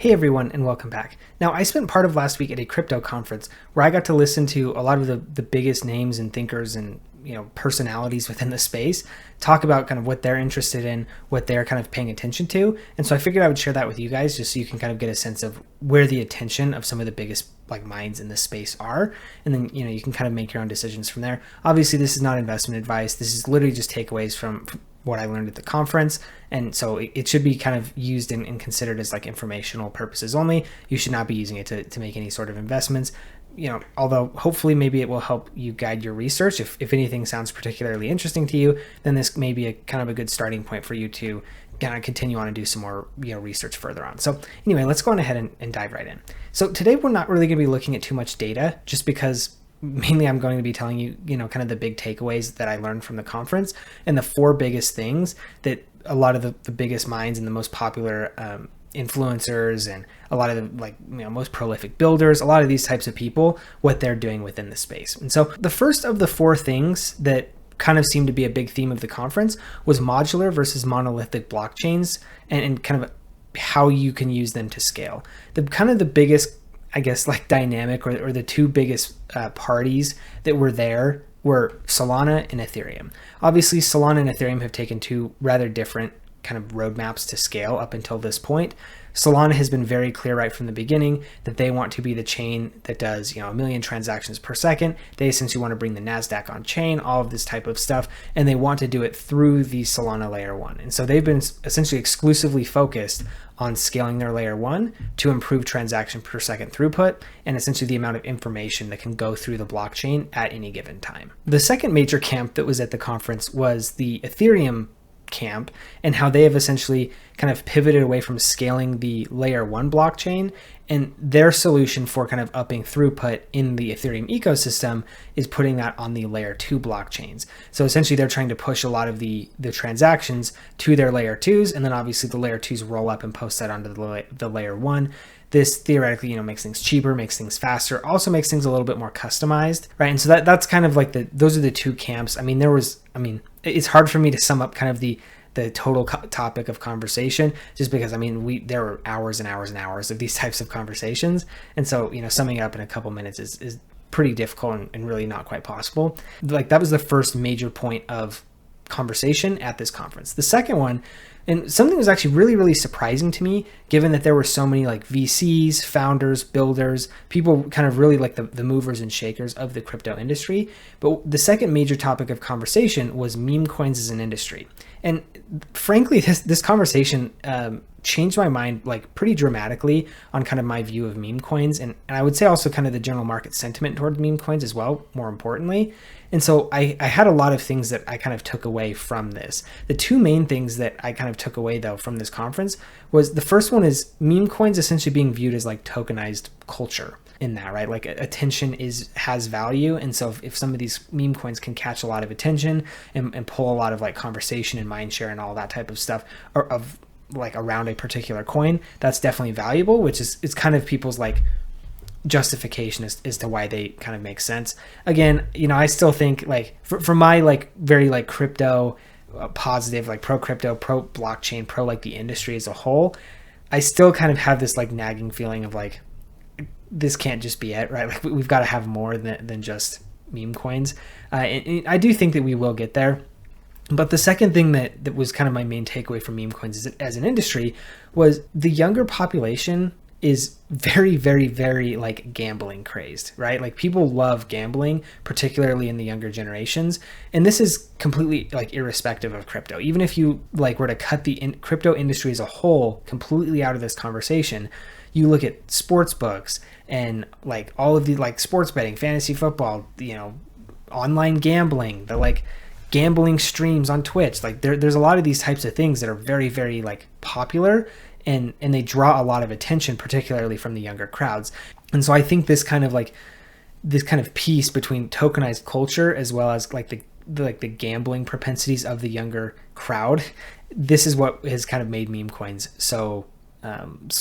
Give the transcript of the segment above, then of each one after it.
Hey everyone, and welcome back. Now, I spent part of last week at a crypto conference where I got to listen to a lot of the biggest names and thinkers and personalities within the space talk about kind of what they're interested in, what they're kind of paying attention to. And so I figured I would share that with you guys just so you can kind of get a sense of where the attention of some of the biggest minds in this space are. And then, you can kind of make your own decisions from there. Obviously, this is not investment advice. This is literally just takeaways from what I learned at the conference. And so it should be kind of used and considered as informational purposes only. You should not be using it to make any sort of investments. Although hopefully maybe it will help you guide your research. If anything sounds particularly interesting to you, then this may be a kind of a good starting point for you to kind of continue on and do some more research further on. So anyway, let's go on ahead and dive right in. So today we're not really going to be looking at too much data, just because mainly I'm going to be telling you, kind of the big takeaways that I learned from the conference and the four biggest things that a lot of the biggest minds and the most popular influencers and a lot of the most prolific builders, a lot of these types of people, what they're doing within the space. And so the first of the four things that kind of seemed to be a big theme of the conference was modular versus monolithic blockchains and kind of how you can use them to scale. The biggest, I guess, dynamic or the two biggest parties that were there were Solana and Ethereum. Obviously, Solana and Ethereum have taken two rather different kind of roadmaps to scale up until this point. Solana has been very clear right from the beginning that they want to be the chain that does, 1 million transactions per second. They essentially want to bring the NASDAQ on chain, all of this type of stuff, and they want to do it through the Solana layer 1. And so they've been essentially exclusively focused on scaling their layer 1 to improve transaction per second throughput and essentially the amount of information that can go through the blockchain at any given time. The second major camp that was at the conference was the Ethereum camp and how they have essentially kind of pivoted away from scaling the layer 1 blockchain, and their solution for kind of upping throughput in the Ethereum ecosystem is putting that on the layer 2 blockchains. So essentially they're trying to push a lot of the transactions to their layer 2s, and then obviously the layer 2s roll up and post that onto the layer 1. This theoretically, makes things cheaper, makes things faster, also makes things a little bit more customized, right? And so that's kind of those are the two camps. It's hard for me to sum up kind of the total topic of conversation, just because there were hours and hours and hours of these types of conversations, and so summing it up in a couple minutes is pretty difficult and really not quite possible. That was the first major point of conversation at this conference. The second one, and something was actually really, really surprising to me, given that there were so many VCs, founders, builders, people kind of really the movers and shakers of the crypto industry. But the second major topic of conversation was meme coins as an industry. And frankly, this conversation changed my mind pretty dramatically on kind of my view of meme coins. And I would say also kind of the general market sentiment towards meme coins as well, more importantly. And so I had a lot of things that I kind of took away from this. The two main things that I kind of took away though from this conference was, the first one is meme coins essentially being viewed as tokenized culture in that, right? Attention has value. And so if some of these meme coins can catch a lot of attention and pull a lot of conversation and mind share and all that type of stuff of around a particular coin, that's definitely valuable, which is kind of people's justification as to why they kind of make sense. Again, I still think for my very crypto positive, pro crypto, pro blockchain, pro the industry as a whole, I still kind of have this nagging feeling of this can't just be it, right? We've got to have more than just meme coins. And I do think that we will get there. But the second thing that was kind of my main takeaway from meme coins as an industry was the younger population is very, very, very gambling crazed, right? People love gambling, particularly in the younger generations. And this is completely irrespective of crypto. Even if you were to cut the crypto industry as a whole completely out of this conversation, you look at sports books and all of the sports betting, fantasy football, online gambling, the gambling streams on Twitch. There's a lot of these types of things that are very, very popular. And they draw a lot of attention, particularly from the younger crowds. And so I think this kind of piece between tokenized culture as well as the gambling propensities of the younger crowd, this is what has kind of made meme coins so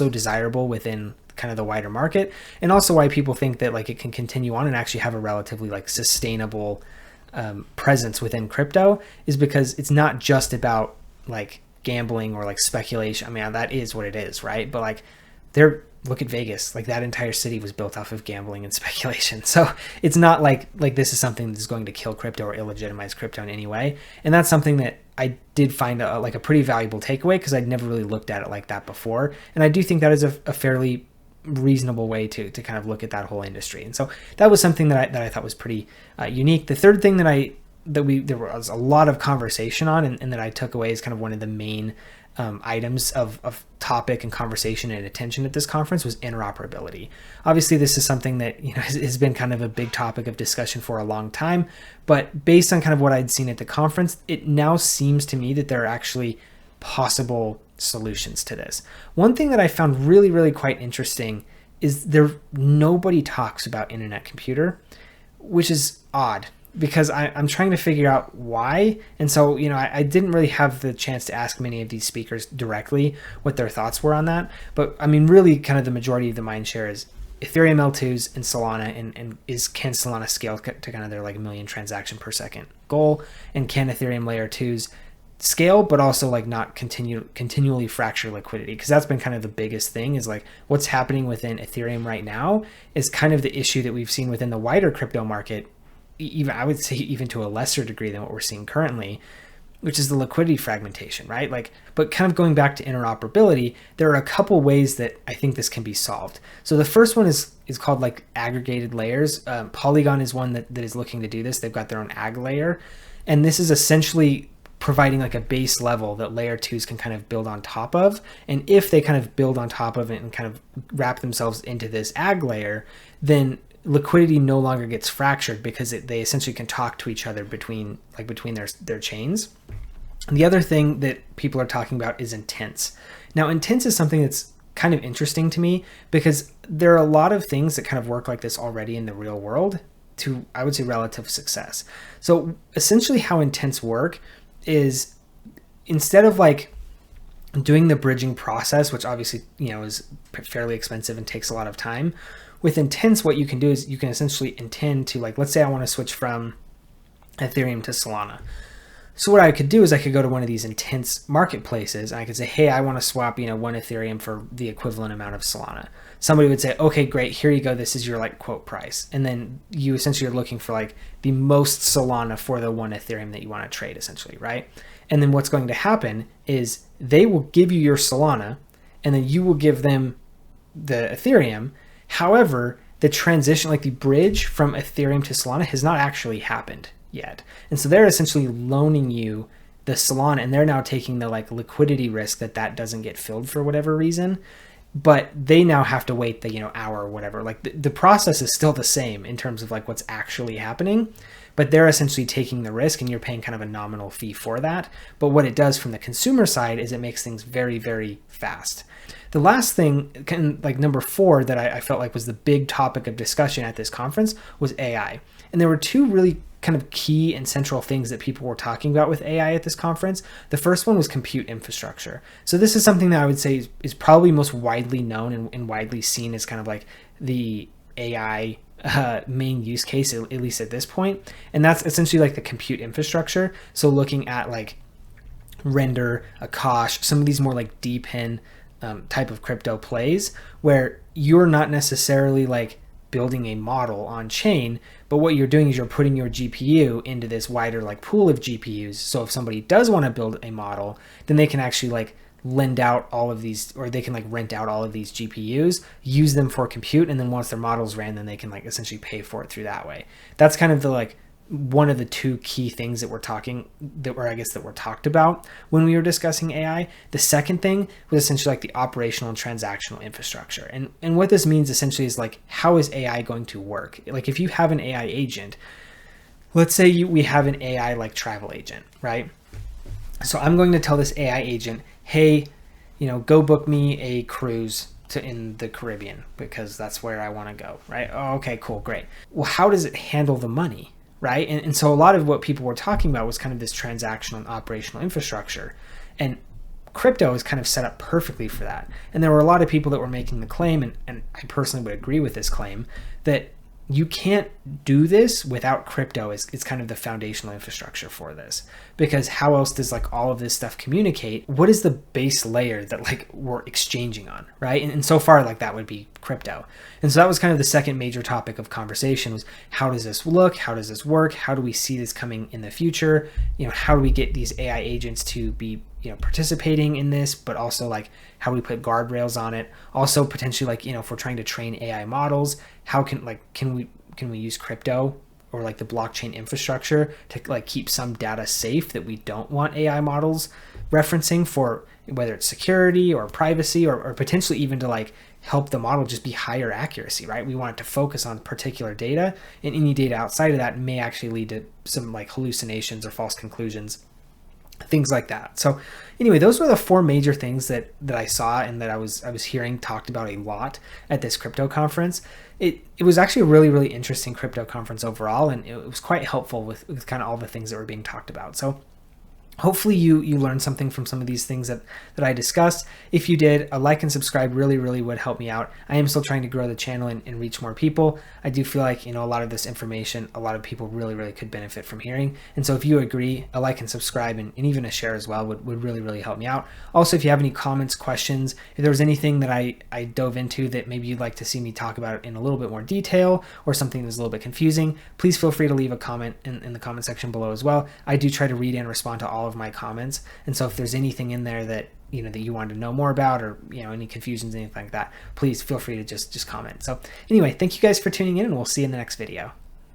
desirable within kind of the wider market, and also why people think that it can continue on and actually have a relatively sustainable presence within crypto, is because it's not just about gambling or speculation. That is what it is, right? But look at Vegas, like that entire city was built off of gambling and speculation. So it's not like this is something that's going to kill crypto or illegitimize crypto in any way. And that's something that I did find a pretty valuable takeaway, because I'd never really looked at it like that before. And I do think that is a fairly reasonable way to kind of look at that whole industry. And so that was something that I thought was pretty unique. The third thing that there was a lot of conversation on, and that I took away as kind of one of the main items of topic and conversation and attention at this conference, was interoperability. Obviously, this is something that has been kind of a big topic of discussion for a long time, but based on kind of what I'd seen at the conference, it now seems to me that there are actually possible solutions to this. One thing that I found really, really quite interesting is nobody talks about internet computer, which is odd, because I'm trying to figure out why. And so, I didn't really have the chance to ask many of these speakers directly what their thoughts were on that. But I mean, really kind of the majority of the mind share is Ethereum L2s and Solana, and can Solana scale to kind of their like 1 million transaction per second goal? And can Ethereum layer 2s scale, but also like not continually fracture liquidity? Because that's been kind of the biggest thing, is like what's happening within Ethereum right now is kind of the issue that we've seen within the wider crypto market, even I would say even to a lesser degree than what we're seeing currently, which is the liquidity fragmentation, right? Like, but kind of going back to interoperability, there are a couple ways that I think this can be solved. So the first one is called like aggregated layers. Polygon is one that is looking to do this. They've got their own ag layer, and this is essentially providing like a base level that layer 2s can kind of build on top of. And if they kind of build on top of it and kind of wrap themselves into this ag layer, then liquidity no longer gets fractured, because they essentially can talk to each other between their chains. And the other thing that people are talking about is intents. Now, intents is something that's kind of interesting to me, because there are a lot of things that kind of work like this already in the real world to, I would say, relative success. So essentially how intents work is, instead of like doing the bridging process, which obviously, is fairly expensive and takes a lot of time, with intents, what you can do is you can essentially intend to, like, let's say I want to switch from Ethereum to Solana. So what I could do is I could go to one of these intents marketplaces, and I could say, hey, I want to swap, 1 Ethereum for the equivalent amount of Solana. Somebody would say, okay, great, here you go. This is your like quote price. And then you essentially are looking for like the most Solana for the 1 Ethereum that you want to trade, essentially, right? And then what's going to happen is they will give you your Solana, and then you will give them the Ethereum. However, the transition, like the bridge from Ethereum to Solana, has not actually happened yet. And so they're essentially loaning you the Solana, and they're now taking the like liquidity risk that doesn't get filled for whatever reason. But they now have to wait the hour or whatever. Like the process is still the same in terms of like what's actually happening, but they're essentially taking the risk, and you're paying kind of a nominal fee for that. But what it does from the consumer side is it makes things very, very fast. The last thing, like number 4, that I felt like was the big topic of discussion at this conference was AI. And there were 2 really kind of key and central things that people were talking about with AI at this conference. The first one was compute infrastructure. So this is something that I would say is probably most widely known and widely seen as kind of like the AI main use case, at least at this point. And that's essentially like the compute infrastructure. So looking at like Render, Akash, some of these more like DePIN type of crypto plays, where you're not necessarily like building a model on chain, but what you're doing is you're putting your GPU into this wider like pool of GPUs. So if somebody does want to build a model, then they can actually like lend out all of these, or they can like rent out all of these GPUs, use them for compute, and then once their models ran, then they can like essentially pay for it through that way. That's kind of the like one of the 2 key things that we're talked about when we were discussing AI. The second thing was essentially like the operational and transactional infrastructure. And what this means essentially is like, how is AI going to work? Like if you have an AI agent, let's say we have an AI like travel agent, right? So I'm going to tell this AI agent, hey, go book me a cruise in the Caribbean, because that's where I want to go, right? Oh, okay, cool, great. Well, how does it handle the money? Right. And so a lot of what people were talking about was kind of this transactional and operational infrastructure. And crypto is kind of set up perfectly for that. And there were a lot of people that were making the claim, and I personally would agree with this claim, that you can't do this without crypto. It's kind of the foundational infrastructure for this, because how else does like all of this stuff communicate? What is the base layer that like we're exchanging on, right? And so far, like that would be crypto. And so that was kind of the second major topic of conversation, was how does this look? How does this work? How do we see this coming in the future? How do we get these AI agents to be participating in this, but also like how we put guardrails on it. Also potentially like, if we're trying to train AI models, how can we use crypto or like the blockchain infrastructure to like keep some data safe that we don't want AI models referencing, for whether it's security or privacy, or potentially even to like help the model just be higher accuracy, right? We want it to focus on particular data, and any data outside of that may actually lead to some like hallucinations or false conclusions, things like that. So anyway, those were the four major things that I saw and that I was hearing talked about a lot at this crypto conference. It was actually a really, really interesting crypto conference overall, and it was quite helpful with kind of all the things that were being talked about. So hopefully you learned something from some of these things that I discussed. If you did, a like and subscribe really, really would help me out. I am still trying to grow the channel and reach more people. I do feel like, a lot of this information, a lot of people really, really could benefit from hearing. And so if you agree, a like and subscribe and even a share as well would really, really help me out. Also, if you have any comments, questions, if there was anything that I dove into that maybe you'd like to see me talk about in a little bit more detail, or something that's a little bit confusing, please feel free to leave a comment in the comment section below as well. I do try to read and respond to all of my comments, and so if there's anything in there that that you want to know more about, or any confusions, anything like that, please feel free to just comment. So anyway, thank you guys for tuning in, and we'll see you in the next video.